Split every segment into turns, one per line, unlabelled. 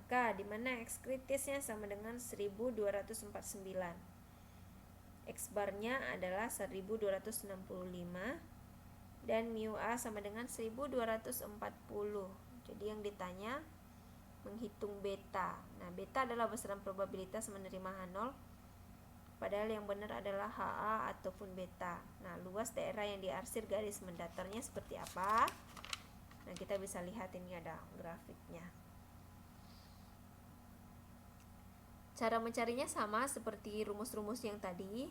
Maka di mana X kritisnya sama dengan 1249. X barnya adalah 1265 dan mu A sama dengan 1240. Jadi yang ditanya menghitung beta. Nah, beta adalah besaran probabilitas menerima H0, padahal yang benar adalah HA ataupun beta. Nah, luas daerah yang diarsir garis mendatarnya seperti apa? Nah, kita bisa lihat ini ada grafiknya. Cara mencarinya sama seperti rumus-rumus yang tadi.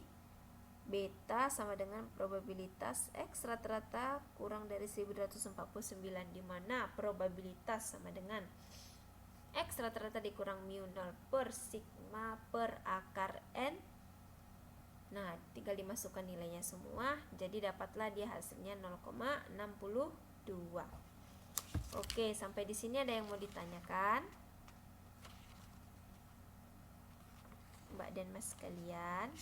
Beta sama dengan probabilitas X rata-rata kurang dari 1249, di mana probabilitas sama dengan X rata-rata dikurang mu 0 per sigma per akar N. Nah, tinggal dimasukkan nilainya semua, jadi dapatlah dia hasilnya 0,62. Oke, sampai di sini ada yang mau ditanyakan? Mbak dan Mas sekalian.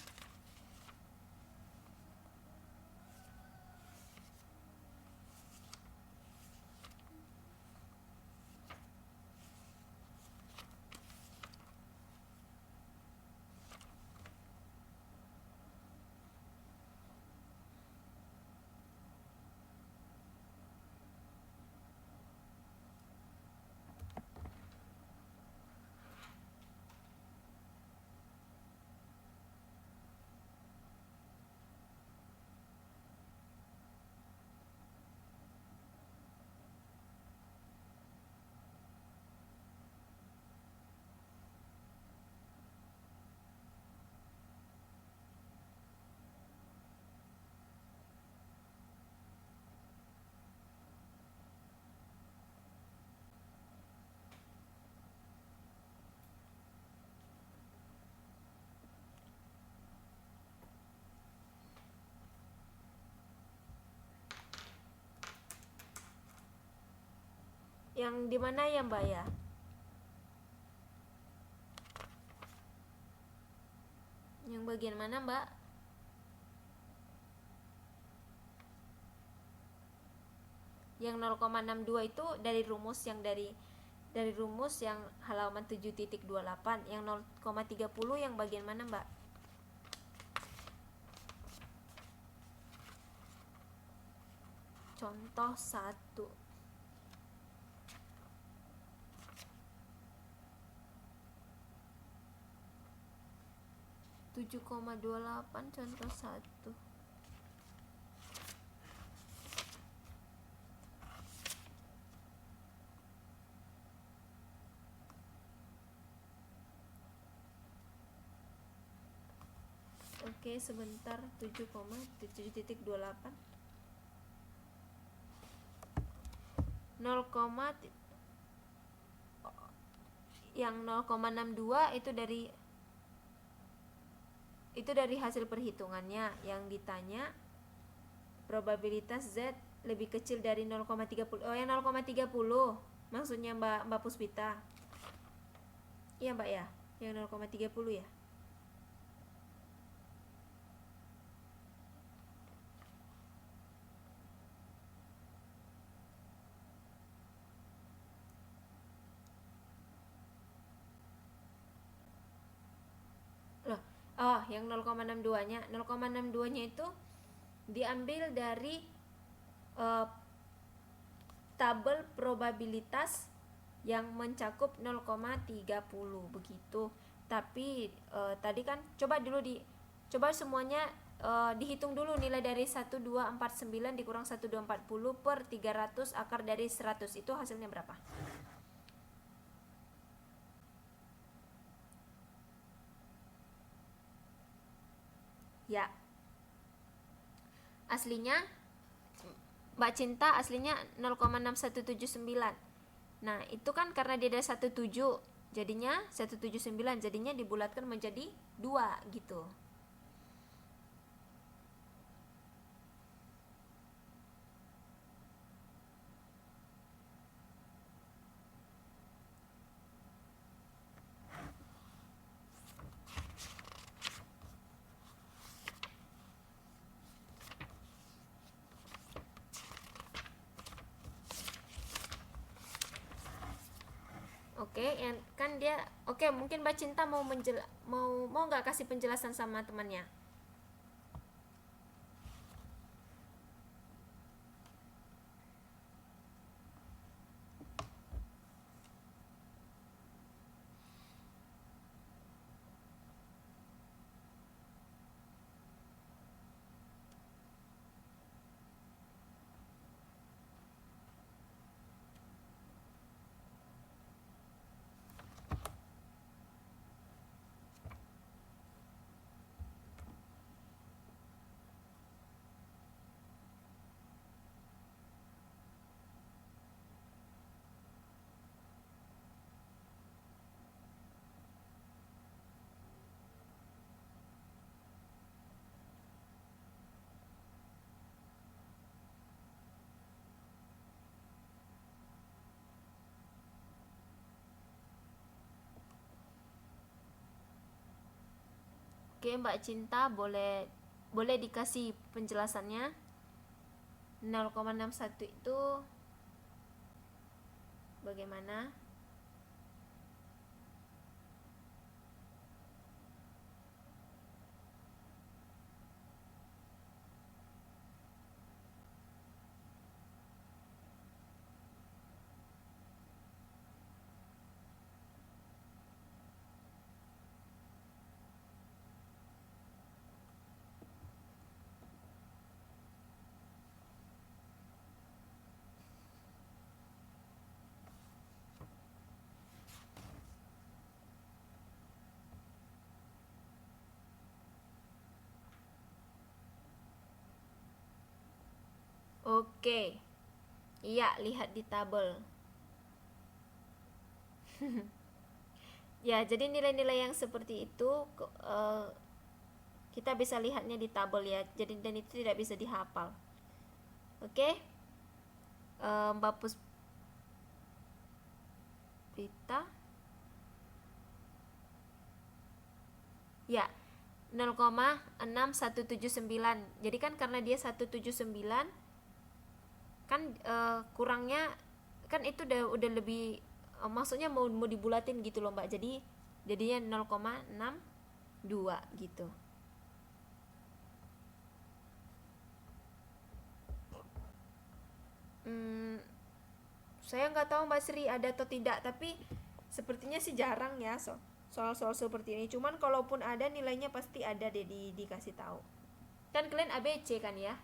Yang di mana ya, Mbak ya? Yang bagian mana, Mbak? Yang 0,62 itu dari rumus yang halaman 7.28. Yang 0,30 yang bagian mana, Mbak? Contoh 1. 7,28 contoh 1. Oke, sebentar. 7,7.28 yang 0,62 itu dari hasil perhitungannya. Yang ditanya probabilitas Z lebih kecil dari 0,30. Oh, yang 0,30 maksudnya Mbak Puspita. Iya, Mbak ya, yang 0,30 ya. Loh, oh, yang 0,62-nya. 0,62-nya itu diambil dari tabel probabilitas yang mencakup 0,30 begitu. Tapi tadi kan coba semuanya dihitung dulu nilai dari 1249 dikurang 1240 per 300 akar dari 100, itu hasilnya berapa? Ya, aslinya Mbak Cinta aslinya 0,6179. Nah, itu kan karena dia ada 17, jadinya 179, jadinya dibulatkan menjadi 2 gitu. Oke, yang kan dia oke, mungkin Mbak Cinta mau nggak kasih penjelasan sama temannya? Oke, Mbak Cinta boleh boleh dikasih penjelasannya. 0,61 itu bagaimana? Oke. Iya, lihat di tabel. Ya, jadi nilai-nilai yang seperti itu kita bisa lihatnya di tabel ya. Jadi dan itu tidak bisa dihafal. Oke? Mbak Puspita. Ya, 0,6179. Jadi kan karena dia 179 kan kurangnya kan itu udah lebih maksudnya mau dibulatin gitu loh Mbak. Jadi jadinya 0,62 gitu. Saya nggak tahu Mbak Sri ada atau tidak, tapi sepertinya sih jarang ya soal-soal seperti ini. Cuman kalaupun ada nilainya pasti ada deh dikasih tahu. Kan kalian ABC kan ya?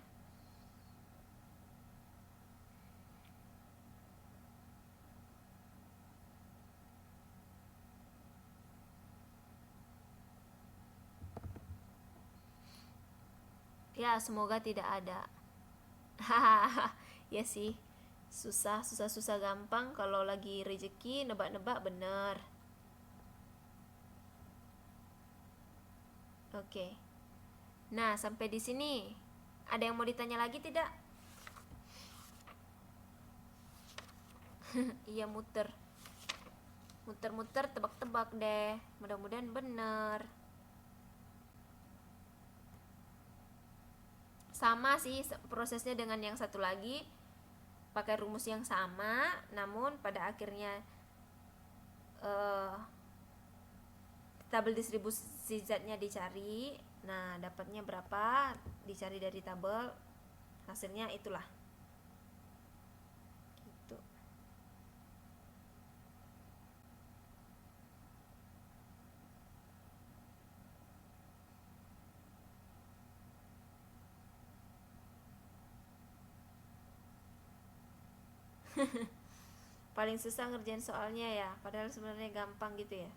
Ya, semoga tidak ada. Hahaha, ya sih. Susah gampang, kalau lagi rezeki nebak-nebak bener. Oke. Nah, sampai di sini. Ada yang mau ditanya lagi tidak? Iya, muter. Muter-muter tebak-tebak deh. Mudah-mudahan bener. Sama sih prosesnya dengan yang satu lagi. Pakai rumus yang sama, namun pada akhirnya tabel distribusi Z-nya dicari. Nah, dapatnya berapa? Dicari dari tabel. Hasilnya itulah. Gitu. Paling susah ngerjain soalnya ya, padahal sebenarnya gampang gitu ya.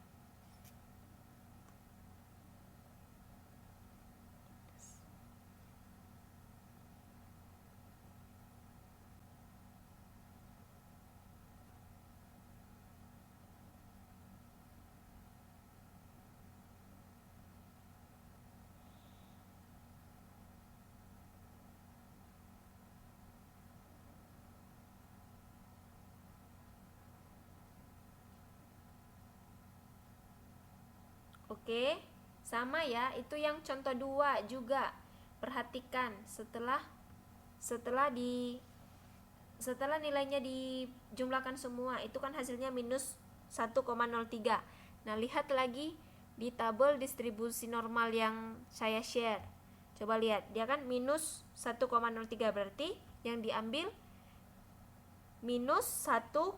Oke, sama ya, itu yang contoh 2 juga. Perhatikan setelah di setelah nilainya dijumlahkan semua, itu kan hasilnya minus 1,03. Nah, lihat lagi di tabel distribusi normal yang saya share. Coba lihat, dia kan minus 1,03, berarti yang diambil minus 1,0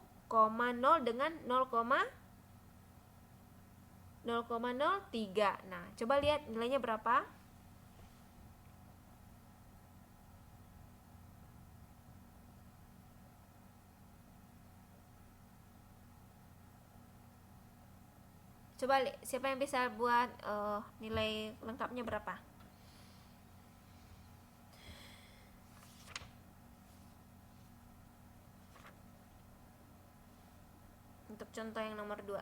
dengan 0,03. Nah, coba lihat nilainya berapa? Coba siapa yang bisa buat nilai lengkapnya berapa? Untuk contoh yang nomor 2.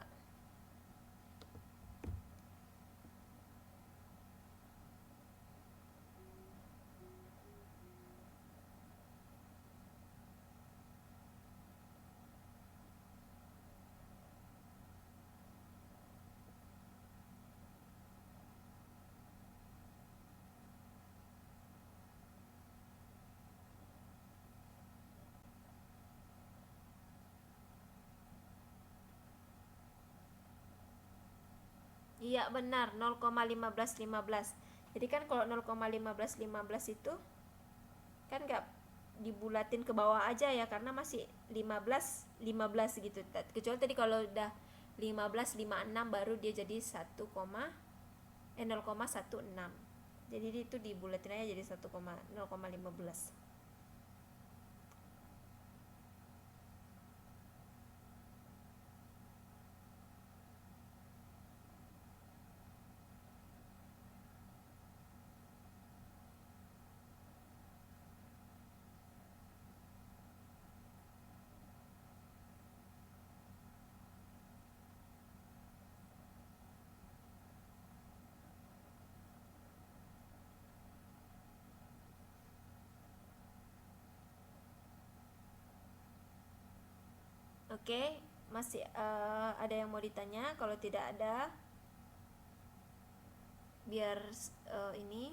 Iya benar, 0,1515. Jadi kan kalau 0,1515 itu kan nggak dibulatin ke bawah aja ya, karena masih 15 gitu. Kecuali tadi kalau udah 15,56 baru dia jadi 0,16. Jadi itu dibulatin aja jadi 0,15. Oke, masih ada yang mau ditanya? Kalau tidak ada, biar ini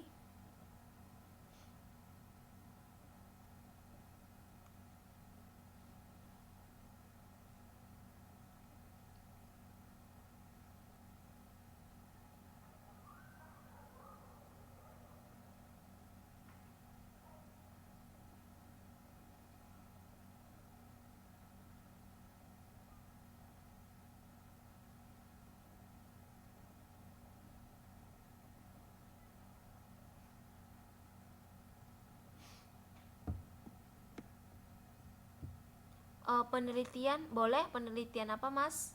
penelitian. Boleh, penelitian apa, Mas?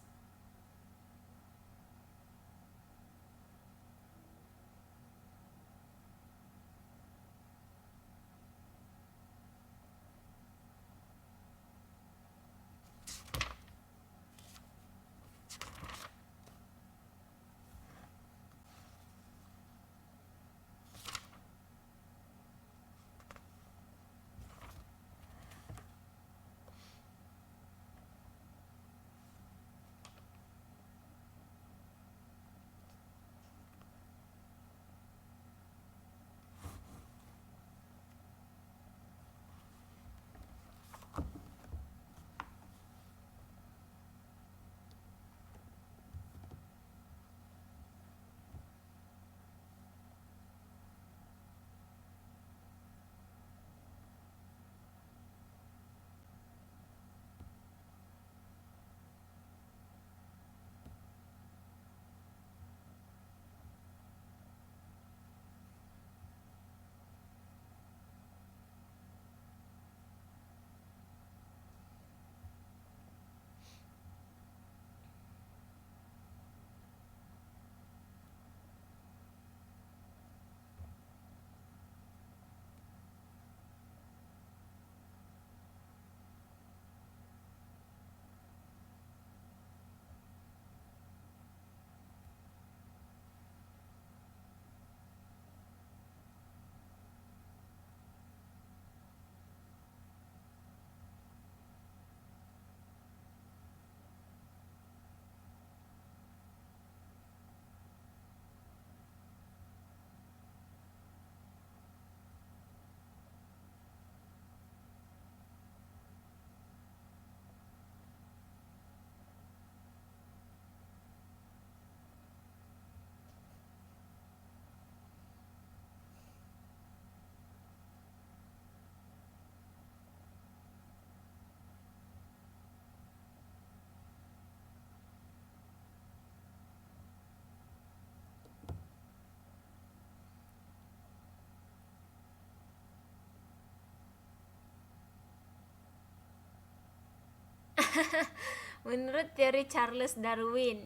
Menurut teori Charles Darwin,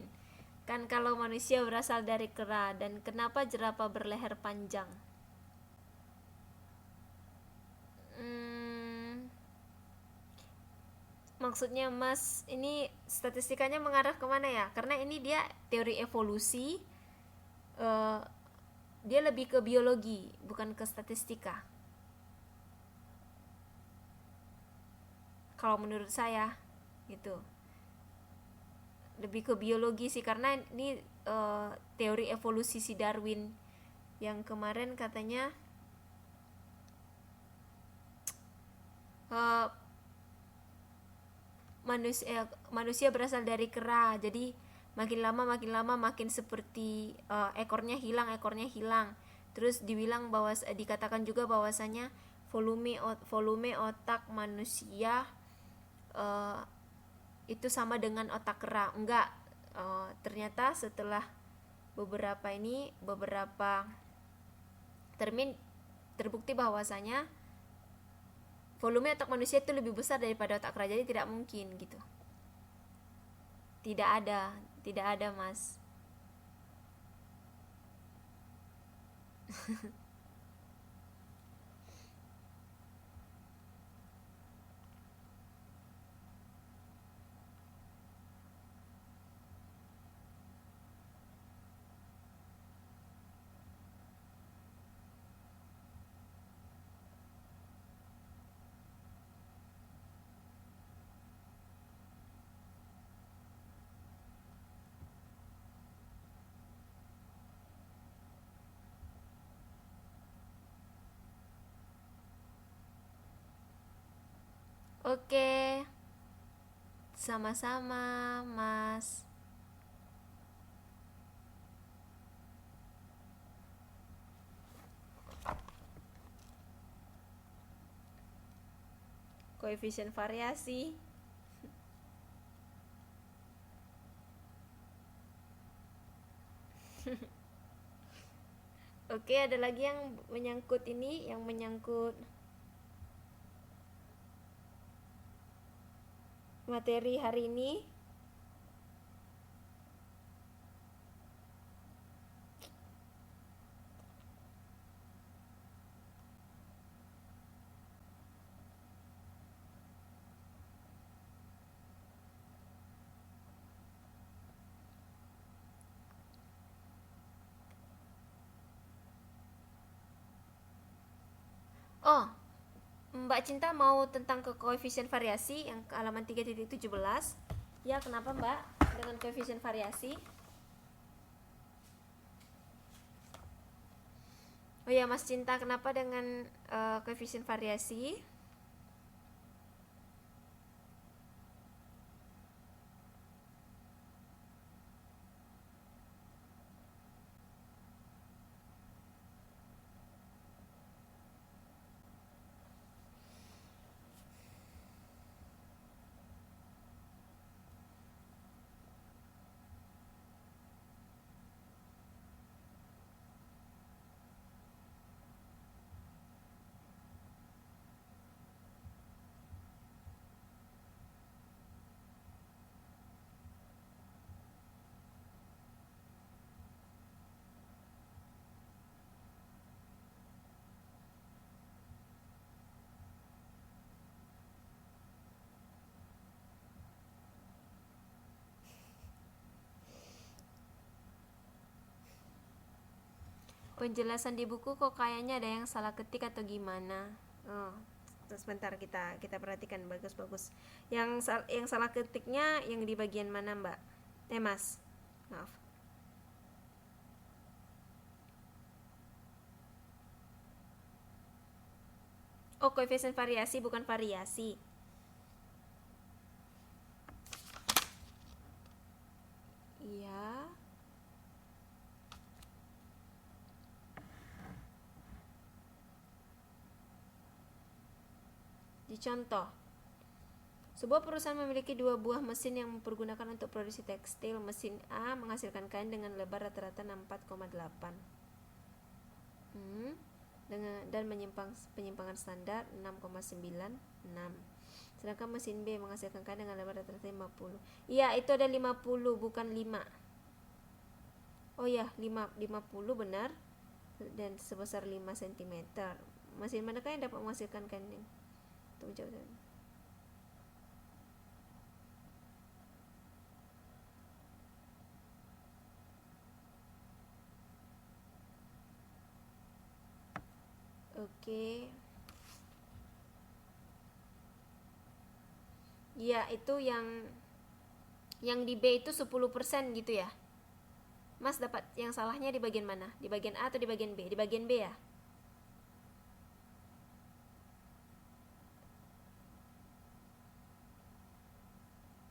kan kalau manusia berasal dari kera, dan kenapa jerapah berleher panjang? Maksudnya Mas, ini statistikanya mengarah kemana ya? Karena ini dia teori evolusi, eh, dia lebih ke biologi, bukan ke statistika. Kalau menurut saya, gitu. Lebih ke biologi sih, karena ini teori evolusi si Darwin yang kemarin katanya eh, manusia berasal dari kera, jadi makin lama makin seperti ekornya hilang. Terus dikatakan juga bahwasanya volume otak manusia uh, itu sama dengan otak kera. Enggak, ternyata setelah beberapa termin terbukti bahwasanya volume otak manusia itu lebih besar daripada otak kera, jadi tidak mungkin gitu. Tidak ada Mas. Oke, sama-sama Mas. Koefisien variasi. Oke, ada lagi yang menyangkut materi hari ini. Oh, Mbak Cinta mau tentang ke koefisien variasi yang ke halaman 3.17. Ya, kenapa Mbak dengan koefisien variasi? Oh ya, Mas Cinta, kenapa dengan koefisien variasi? Penjelasan di buku kok kayaknya ada yang salah ketik atau gimana? Oh, sebentar kita perhatikan bagus-bagus. Yang salah ketiknya yang di bagian mana, Mbak? Mas. Maaf. Oh, koefisien variasi bukan variasi. Iya. Dicontoh. Sebuah perusahaan memiliki 2 buah mesin yang mempergunakan untuk produksi tekstil. Mesin A menghasilkan kain dengan lebar rata-rata 64,8 dan penyimpangan standar 6,96. Sedangkan mesin B menghasilkan K dengan lebar rata-rata 50. Iya, itu ada 50 bukan 5. Oh ya, 50 benar. Dan sebesar 5 cm. Mesin manakah yang dapat menghasilkan K ini? Untuk menjawab. Oke. Ya, itu yang di B itu 10% gitu ya. Mas dapat yang salahnya di bagian mana? Di bagian A atau di bagian B? Di bagian B ya?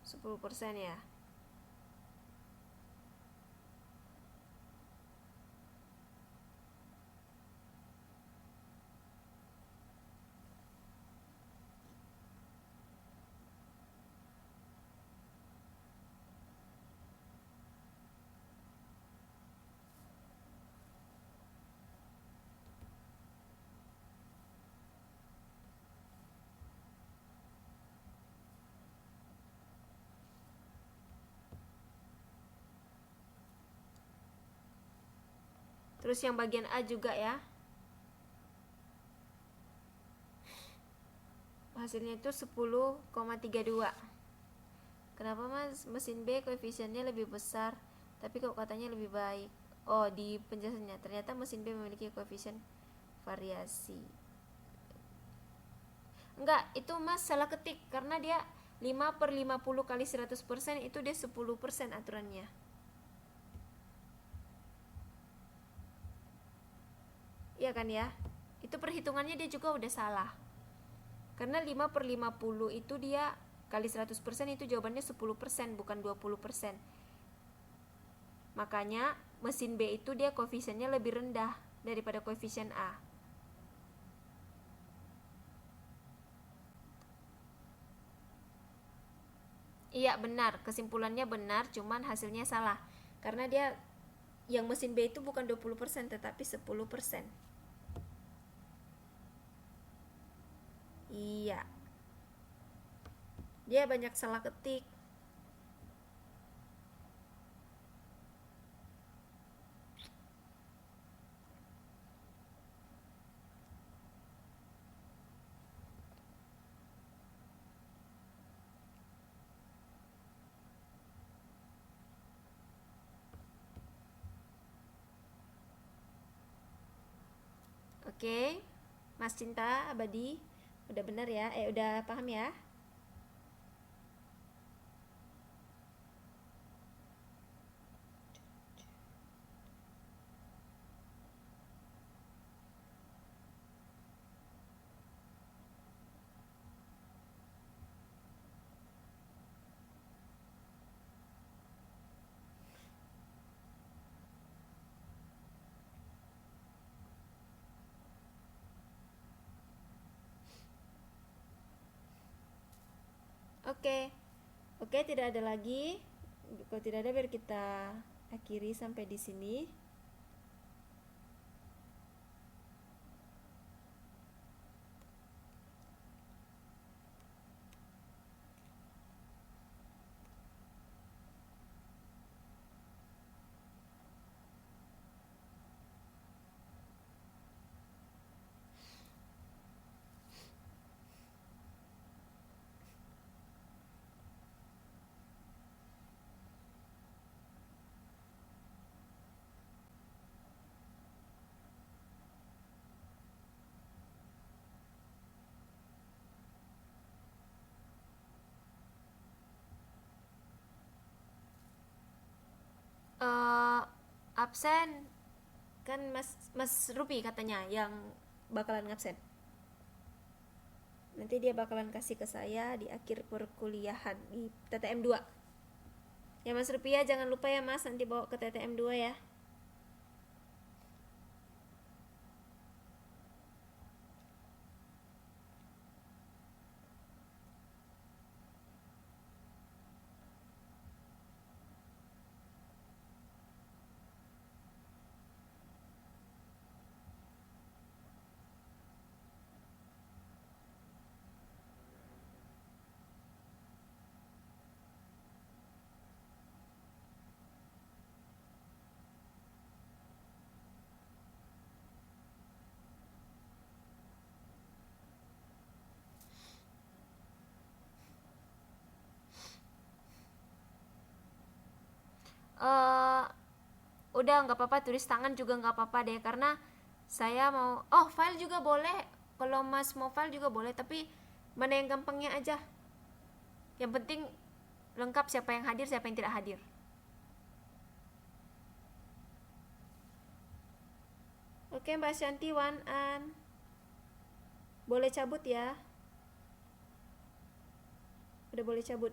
10% ya. Terus yang bagian A juga ya. Hasilnya itu 10,32. Kenapa Mas mesin B koefisiennya lebih besar tapi kok katanya lebih baik? Oh, di penjelasannya ternyata mesin B memiliki koefisien variasi. Enggak, itu Mas salah ketik karena dia 5/50 kali 100% itu dia 10% aturannya. Iya kan ya? Itu perhitungannya dia juga udah salah. Karena 5/50 itu dia kali 100% itu jawabannya 10%, bukan 20%. Makanya mesin B itu dia koefisiennya lebih rendah daripada koefisien A. Iya benar, kesimpulannya benar, cuman hasilnya salah. Karena dia yang mesin B itu bukan 20% tetapi 10%. Iya. Dia banyak salah ketik. Oke. Mas Cinta Abadi, udah benar ya? Udah paham ya? Oke. Oke, tidak ada lagi. Kalau tidak ada biar kita akhiri sampai di sini. eh Absen kan Mas Rupi katanya yang bakalan ngabsen. Nanti dia bakalan kasih ke saya di akhir perkuliahan di TTM 2. Ya Mas Rupi ya, jangan lupa ya Mas, nanti bawa ke TTM 2 ya. Udah nggak apa-apa, tulis tangan juga nggak apa-apa deh, karena saya mau, file juga boleh, kalau mas mau file juga boleh, tapi mana yang gampangnya aja, yang penting lengkap siapa yang hadir siapa yang tidak hadir. Oke Mbak Shanti, Wan An boleh cabut ya, udah boleh cabut.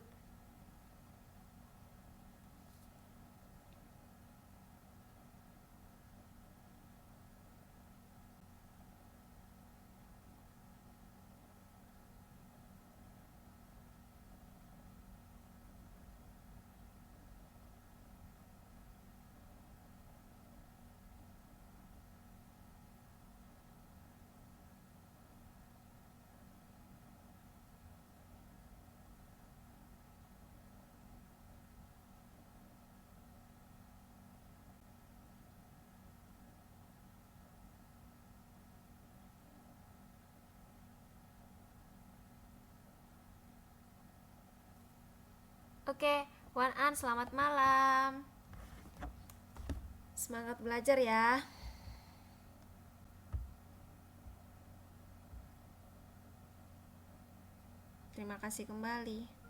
Oke, Wan An selamat malam. Semangat belajar ya. Terima kasih kembali.